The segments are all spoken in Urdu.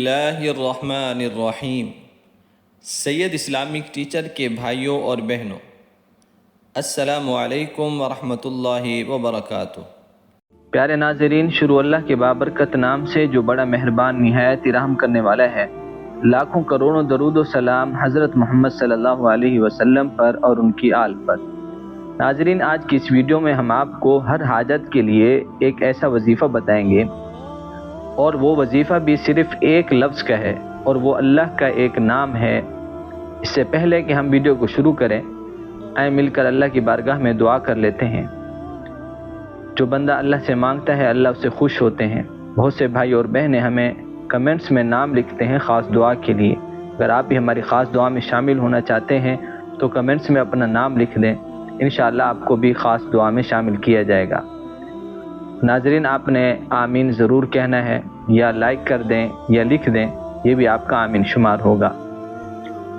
اللہ الرحمن الرحیم۔ سید اسلامک ٹیچر کے بھائیوں اور بہنوں، السلام علیکم ورحمۃ اللہ وبرکاتہ۔ پیارے ناظرین، شروع اللہ کے بابرکت نام سے جو بڑا مہربان نہایت رحم کرنے والا ہے۔ لاکھوں کروڑوں درود و سلام حضرت محمد صلی اللہ علیہ وسلم پر اور ان کی آل پر۔ ناظرین، آج کی اس ویڈیو میں ہم آپ کو ہر حاجت کے لیے ایک ایسا وظیفہ بتائیں گے، اور وہ وظیفہ بھی صرف ایک لفظ کا ہے، اور وہ اللہ کا ایک نام ہے۔ اس سے پہلے کہ ہم ویڈیو کو شروع کریں، آئیں مل کر اللہ کی بارگاہ میں دعا کر لیتے ہیں۔ جو بندہ اللہ سے مانگتا ہے اللہ اسے خوش ہوتے ہیں۔ بہت سے بھائی اور بہنیں ہمیں کمنٹس میں نام لکھتے ہیں خاص دعا کے لیے۔ اگر آپ بھی ہماری خاص دعا میں شامل ہونا چاہتے ہیں تو کمنٹس میں اپنا نام لکھ دیں، انشاءاللہ آپ کو بھی خاص دعا میں شامل کیا جائے گا۔ ناظرین، آپ نے آمین ضرور کہنا ہے، یا لائک کر دیں یا لکھ دیں، یہ بھی آپ کا آمین شمار ہوگا۔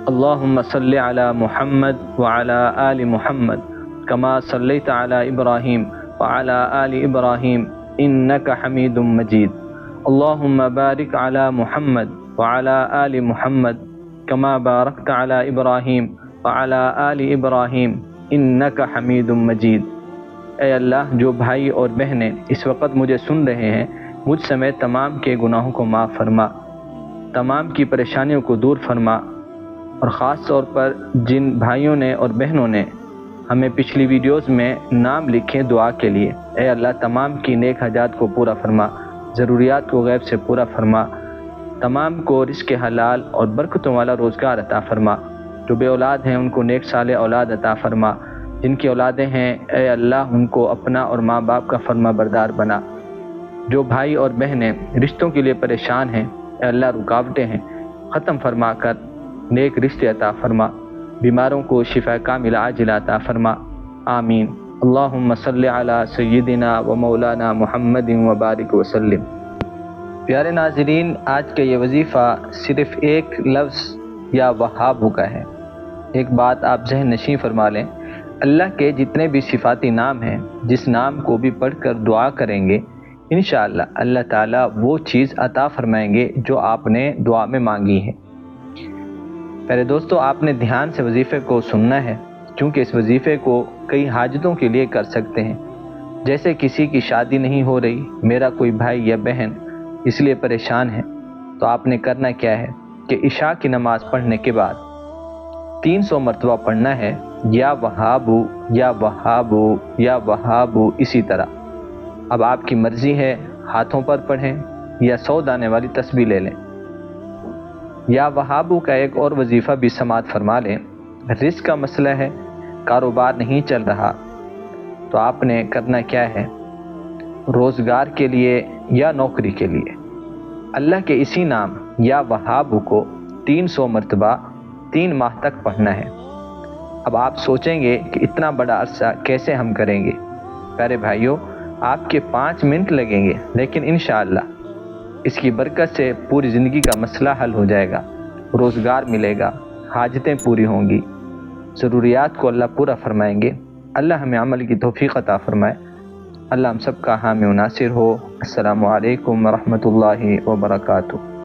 اللہم صلی علی محمد وعلی آل محمد کما صلیت علی ابراہیم وعلی آل ابراہیم انک حمید مجید۔ اللہم بارک علی محمد وعلی آل محمد کما بارکت علی ابراہیم وعلی آل ابراہیم انک حمید مجید۔ اے اللہ، جو بھائی اور بہنیں اس وقت مجھے سن رہے ہیں، مجھ سمیت تمام کے گناہوں کو معاف فرما، تمام کی پریشانیوں کو دور فرما، اور خاص طور پر جن بھائیوں نے اور بہنوں نے ہمیں پچھلی ویڈیوز میں نام لکھے دعا کے لیے، اے اللہ تمام کی نیک حاجات کو پورا فرما، ضروریات کو غیب سے پورا فرما، تمام کو رزق حلال اور برکتوں والا روزگار عطا فرما۔ جو بے اولاد ہیں ان کو نیک صالح اولاد عطا فرما، جن کی اولادیں ہیں اے اللہ ان کو اپنا اور ماں باپ کا فرما بردار بنا۔ جو بھائی اور بہنیں رشتوں کے لیے پریشان ہیں، اے اللہ رکاوٹیں ہیں ختم فرما کر نیک رشتے عطا فرما، بیماروں کو شفا کاملہ عاجلہ عطا فرما، آمین۔ اللہم صلی علی سیدنا و مولانا محمد وبارک وسلم۔ پیارے ناظرین، آج کا یہ وظیفہ صرف ایک لفظ یا وہاب کا ہے۔ ایک بات آپ ذہن نشین فرما لیں، اللہ کے جتنے بھی صفاتی نام ہیں، جس نام کو بھی پڑھ کر دعا کریں گے، انشاءاللہ اللہ تعالیٰ وہ چیز عطا فرمائیں گے جو آپ نے دعا میں مانگی ہے۔ پہلے دوستو، آپ نے دھیان سے وظیفے کو سننا ہے، کیونکہ اس وظیفے کو کئی حاجتوں کے لیے کر سکتے ہیں۔ جیسے کسی کی شادی نہیں ہو رہی، میرا کوئی بھائی یا بہن اس لیے پریشان ہے، تو آپ نے کرنا کیا ہے کہ عشاء کی نماز پڑھنے کے بعد 300 مرتبہ پڑھنا ہے، یا وہابو یا وہابو یا وہابو، اسی طرح۔ اب آپ کی مرضی ہے، ہاتھوں پر پڑھیں یا 100 دانے والی تسبیح لے لیں۔ یا وہابو کا ایک اور وظیفہ بھی سماعت فرما لیں۔ رزق کا مسئلہ ہے، کاروبار نہیں چل رہا، تو آپ نے کرنا کیا ہے، روزگار کے لیے یا نوکری کے لیے اللہ کے اسی نام یا وہابو کو 300 مرتبہ 3 ماہ تک پڑھنا ہے۔ اب آپ سوچیں گے کہ اتنا بڑا عرصہ کیسے ہم کریں گے؟ پیارے بھائیوں، آپ کے 5 منٹ لگیں گے، لیکن انشاءاللہ اس کی برکت سے پوری زندگی کا مسئلہ حل ہو جائے گا، روزگار ملے گا، حاجتیں پوری ہوں گی، ضروریات کو اللہ پورا فرمائیں گے۔ اللہ ہمیں عمل کی توفیق عطا فرمائے۔ اللہ ہم سب کا حامی و ناصر ہو۔ السلام علیکم ورحمۃ اللہ وبرکاتہ۔